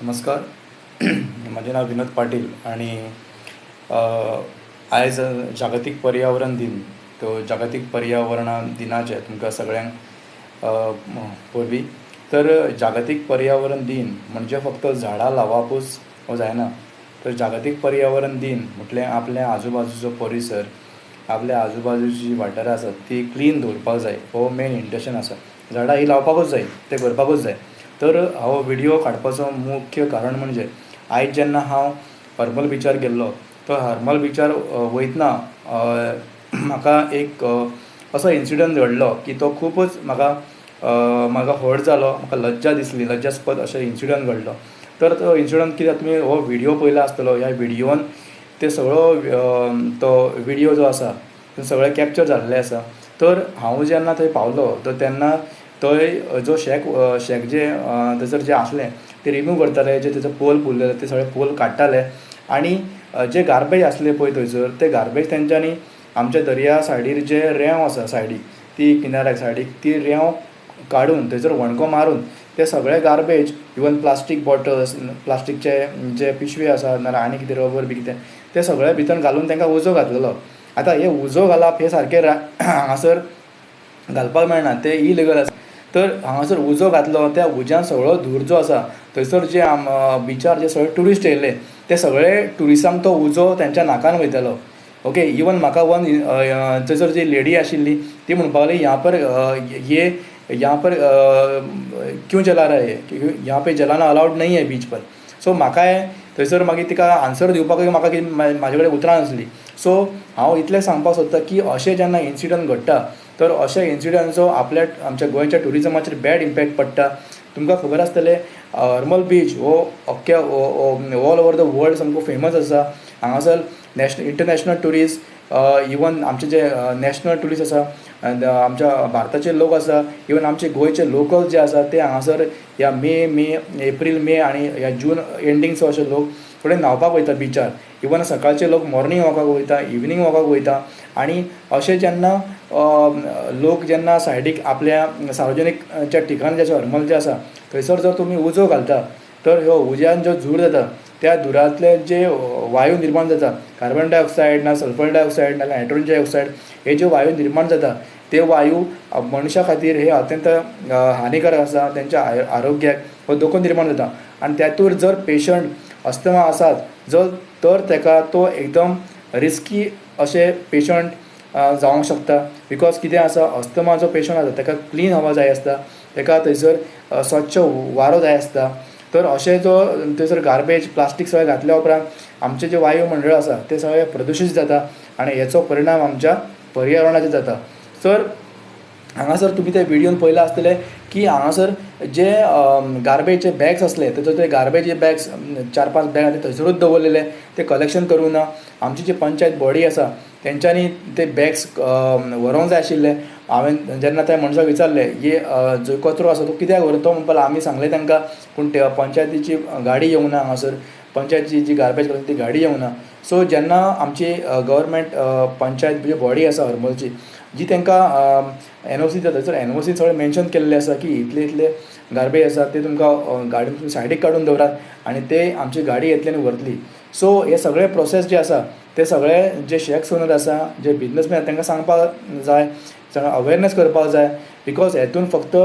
नमस्कार. माझे नाव विनोद पाटील आणि आयज जागतीक पर्यावरण दिन. तो जागतीक पर्यावरण दिनाचे तुमकां सगळ्यांक परबीं. तर जागतीक पर्यावरण दिन म्हणजे फक्त झाडां लावपूच हो जायना. तर जागतीक पर्यावरण दिन म्हटल्यार आपल्या आजूबाजूचो परिसर, आपल्या आजूबाजूची वाठारां आसात ती क्लीन दवरपाक जाय. हो मेन इंटेंशन आसा. झाडां ही लावपाकूच जाय, ते करपाकूच जाय. तर हो व्हिडिओ काडपाचो मुख्य कारण म्हणजे आयज जेन्ना हांव हरमल बिचार गेल्लो, तो हरमल बिचार वयतना म्हाका एक असो इन्सिडंट घडलो की तो खूबच म्हाका हर्ट जालो. म्हाका लज्जा दिसली, लज्जास्पद अशें इन्सिडंट घडलो. तर तो इन्सिडंट कित्याक तुमी हो व्हिडिओ पयलो आसतलो. ह्या व्हिडिओन ते सगळो तो व्हिडिओ जो आसा तो सगळें कॅप्चर जाल्लें आसा. तर हांव जेन्ना थंय पावलो तर तेन्ना थंय जो शेक जे थंयसर जे आसलें ते रिमूव करताले. जे थंयसर पोल पुल्लेले ते सगळे पोल काडटाले आनी जे गार्बेज आसले पळय थंयसर ते गार्बेज तेंच्यांनी आमच्या दर्या सायडीर जे रेंव आसा सायडीक, ती किनाऱ्याक सायडीक ती रेंव काडून थंयसर वणको मारून ते सगळे गार्बेज, इवन प्लास्टीक बॉटल्स, प्लास्टीकचे जे पिशवी आसा नाल्यार आनी कितें रबर बी कितें ते सगळे भितर घालून तांकां उजो घातलेलो. आतां हे उजो घालप हे सारकें हांगासर घालपाक मेळना, ते इलिगल आसा. तर हांगासर उजो घातलो, त्या उज्यान सगळो धूर जो आसा थंयसर जे बिचार जे सगळे ट्युरिस्ट येयले ते सगळे ट्युरिस्टांक तो उजो तेंच्या नाकान वयतालो. ओके. इवन म्हाका थंयसर जी लेडी आशिल्ली ती म्हणपाक लागली यहाँ पर क्यों जला रहे है, यहाँ पे जलाना अलाउड नहीं है बीच पर. सो म्हाका थंयसर मागीर तिका आन्सर दिवपाक म्हाका म्हाजे कडेन उतरां नासलीं. सो हांव इतलें सांगपाक सोदतां की अशें जेन्ना इन्सिडंट घडटा तर अशा इन्सिडंटाचो आमच्या गोंयच्या ट्युरिजमाचेर बॅड इम्पॅक्ट पडटा. तुमकां खबर आसतलें हरमल बीच हो अख्ख्या ऑल ओवर द वर्ल्ड सामको फेमस आसा. हांगासर इंटरनॅशनल ट्युरिस्ट, इवन आमचे जे नॅशनल ट्युरिस्ट आसा, आमच्या भारताचे लोक आसा, इवन आमचे गोंयचे लोकल जे आसा ते हांगासर ह्या एप्रील मे आनी ह्या जून एंडिंगचो अशे लोक थोडे न्हांवपाक वयता बिचार. इवन सकाळचे लोक मॉर्निंग वॉकाक वयता, इवनिंग वॉकाक वयता. आनी अशें जेन्ना लोक जेन्ना सायडीक आपल्या सार्वजनीक ठिकाण जे हरमल जे आसा थंयसर जर तुमी उजो घालता तर ह्यो उज्यान जो धूर जाता त्या धुरांतले जे वायू निर्माण जाता, कार्बन डायऑक्सायड ना सल्फर डायऑक्सायड ना नायट्रोजन डायऑक्सायड, हे जे वायू निर्माण जाता ते वायू मनशा खातीर हे अत्यंत हानिकारक आसा. तेंच्या आरोग्याक हो धोको निर्माण जाता. आनी त्यातूर जर पेशंट अस्थमा आसात तर तेका तो एकदम रिस्की अशे पेशंट जावंक शकता. बिकॉज कितें आसा, अस्थमा जो पेशंट आसा तेका क्लीन हवा जाय आसता, तेका थंयसर स्वच्छ वारो जाय आसता. तर अशें जो थंयसर गार्बेज प्लास्टीक सगळें घातल्या उपरांत आमचे जे वायू मंडळ आसा ते सगळे प्रदूशीत जाता आनी हेचो परिणाम आमच्या पर्यावरणाचेर जाता. तर हांगासर तुमी ते व्हिडिओन पळयलें आसतलें की हांगासर जे गार्बेजचे बॅग्स आसले थंयसर ते गार्बेज बॅग्स 4-5 बॅग थंयसरूच दवरलेले, ते कलेक्शन करूं ना. आमची जी पंचायत बॉडी आसा तेंच्यांनी ते बॅग्स व्हरोंक जाय आशिल्ले. हांवें जेन्ना त्या मनशाक विचारलें जो कचरो आसा तो कित्याक व्हरता, तो म्हणपाक आमी सांगलें तांकां पूण पंचायतीची गाडी येवंक ना हांगासर, पंचायतीची जी गार्बेज करता ती गाडी येवंक ना. सो जेन्ना आमची गव्हर्मेंट पंचायत जी बॉडी आसा हरमलची जी तांकां NOC दिता थंयसर NOC सगळें मेन्शन केल्लें आसा की इतले गार्बेज आसा ते तुमकां गाडी सायडीक काडून दवरात आनी ते आमची गाडी येतली आनी व्हरतली. सो हे सगळे प्रोसेस जे आसा ते सगळे जे शेक्स ओनर आसा, जे बिजनसमॅन तांकां सांगपाक जाय, अवेरनेस करपाक जाय. बिकॉज हेतून फक्त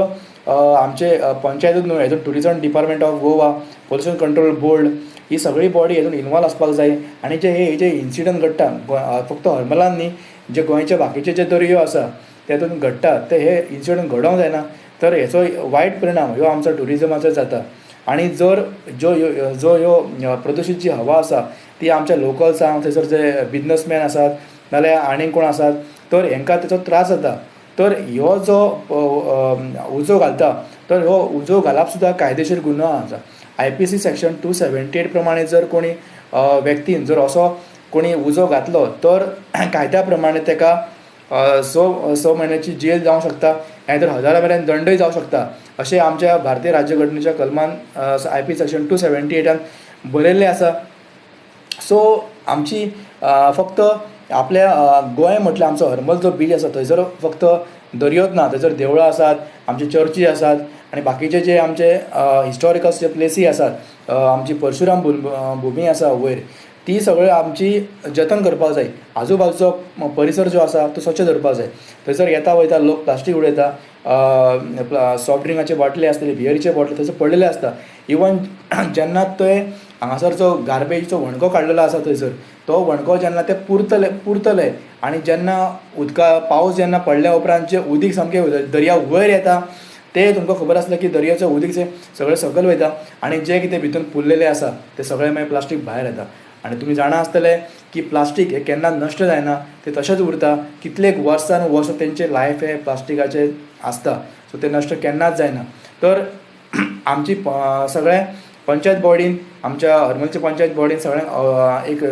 आमचे पंचायतूच न्हू, हेतून tourism department of Goa, pollution control board ही सगळी बॉडी हेतून इनवॉल्व आसपाक जाय. आनी जे इन्सिडंट घडटा फक्त हरमलान न्ही, जे गोंयचे बाकीचे जे दर्यो आसा तेतून घडटा ते हे इन्सिडंट घडोवंक जायना. तर हेचो वायट परिणाम ह्यो आमच्या ट्युरिजमाचेर जाता. आनी जर ह्यो प्रदूशीत जी हवा आसा ती आमच्या लोकल्सांक, थंयसर जे बिजनसमॅन आसात नाल्यार आनीक कोण आसात तर हेंकां तेचो त्रास जाता. तर ह्यो जो उजो घालता तर हो उजो घालप सुद्दां कायदेशीर गुन्हो आसा. IPC सेक्शन 278 प्रमाणे जर कोणी व्यक्तीन जर असो कोणी उजो घातलो तर कायद्या प्रमाणे ताका 6 म्हयन्याची जेल जावंक शकता, नाहीतर 1000 पर्यंत दंडय जावंक शकता. अशें आमच्या भारतीय राज्यघटनेच्या कलमान IPC सेक्शन 278 बरयल्लें आसा. सो आमची फक्त आपल्या गोंय म्हटल्यार आमचो हरमल जो बीच आसा थंयसर फक्त दर्योच ना, थंयसर देवळां आसात, आमचे चर्ची आसात आनी बाकीचे जे आमचे हिस्टॉरिकल जे प्लेसी आसात आमची परशुराम भुमी आसा वयर, ती सगळी आमची जतन करपाक जाय. आजूबाजूचो परिसर जो आसा तो स्वच्छ दवरपाक जाय. थंयसर येता वयता लोक प्लास्टीक उडयता, सॉफ्ट ड्रिंकाचे बाटले आसतले, बियरीचे बॉटले थंयसर पडलेले आसता. इवन जेन्ना ते हांगासरचो गार्बेजचो वणको काडलेलो आसा थंयसर, तो वणको जेन्ना ते पुरतले आनी जेन्ना पावस जेन्ना पडल्या उपरांत जे उदीक सामकें दर्या वयर येता, ते तुमकां खबर आसलें की दर्याचो उदीक सगळें सकयल वयता आनी जे कितें भितून पुरलेलें आसा ते सगळें मागीर प्लास्टीक भायर येता. आनी तुमी जाणा आसतले की प्लास्टीक हे केन्ना नश्ट जायना, ते तशेंच उरता. कितलेक वर्सान वर्स तेंचे लायफ हे प्लास्टिकाचे आसता, सो ते नश्ट केन्नाच जायना. तर आमची सगळें पंचायत बॉडीन, आमच्या हरमलच्या पंचायत बॉडीन सगळ्यांक एक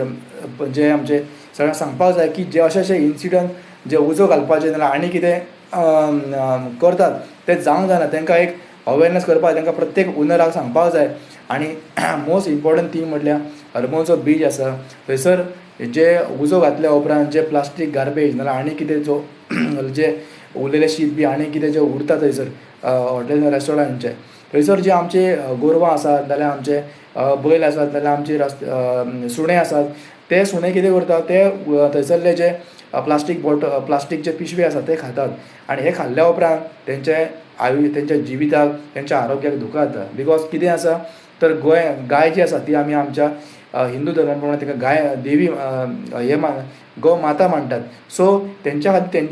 जे आमचे सगळ्यांक सांगपाक जाय की जे अशे इन्सिडंट जे उजो घालपाचे नाजाल्यार आनी कितें करतात ते जावंक जायना. तांकां एक अवेरनेस करपाक जाय, तांकां प्रत्येक ओनराक सांगपाक जाय. आनी मोस्ट इम्पॉर्टंट थिंग म्हटल्यार हरमलचो बीच आसा थंयसर जे उजो घातल्या उपरांत जे प्लास्टीक गार्बेज नाजाल्यार आनी कितें जो जे उरलेले शीत बी आनी कितें जे उरता थंयसर हॉटेल रेस्टॉरंटांचे, थंयसर जे आमचे गोरवां आसात नाजाल्यार आमचे बैल आसात नाजाल्यार आमचे सुणे आसात, ते सुणे कितें करतात, ते थंयसरले जे प्लास्टीकचे पिशवी आसात ते खातात. आनी हे खाल्ल्या उपरांत तेंच्या जिविताक, तेंच्या आरोग्याक धोका जाता. बिकॉज कितें आसा तर गाय जी आसा ती आमी आमच्या हिंदू धर्मा प्रमाणे ताका गाय देवी गौ माता मानतात. सो तेंच्या खातीर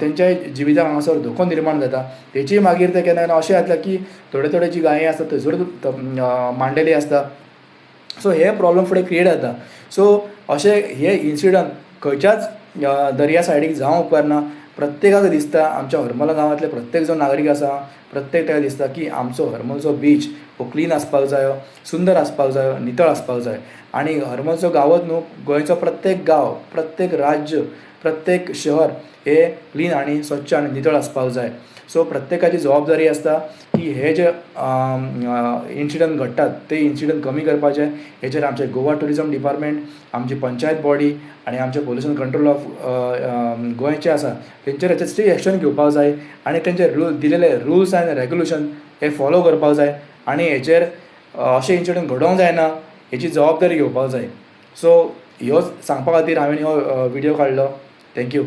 तेंच्या जिविताक हांगासर धोको निर्माण जाता. तेची मागीर ते केन्ना अशें जाता की थोडे जी गायी आसता थंयसर मांडलेली आसता. सो हे प्रॉब्लम फुडें क्रिएट जाता. सो अशे हे इन्सिडंट खंयच्याच दर्या सायडीक जावं उपकारना. प्रत्येकाक दिसता, आमच्या हरमल गांवांतले प्रत्येक जो नागरीक आसा प्रत्येक ताका दिसता की आमचो हरमलचो बीच हो क्लीन आसपाक जायो, सुंदर आसपाक जायो, नितळ आसपाक जाय. आनी हरमलचो गांवच न्हू, गोंयचो प्रत्येक गांव, प्रत्येक राज्य, प्रत्येक शहर हे क्लीन आनी स्वच्छ आनी नितळ आसपाक जाय. सो प्रत्येकाची जबाबदारी आसता की हे जे इन्सिडंट घडटात ते इन्सिडंट कमी करपाचे. हेचेर आमचे गोवा ट्युरिजम डिपार्टमेंट, आमची पंचायत बॉडी आनी आमचे पोल्युशन कंट्रोल ऑफ गोंयचे आसा तेंचेर हेचेर स्ट्रिक्ट एक्शन घेवपाक जाय. आनी तेंचे दिलेले रुल्स आनी रेगुलेशन हे फॉलो करपाक जाय. आनी हेचेर अशें इन्सिडंट घडोवंक जायना हेची जबाबदारी घेवपाक जाय. सो ह्योच सांगपा खातीर हांवें हो व्हिडियो काडलो. थँक्यू.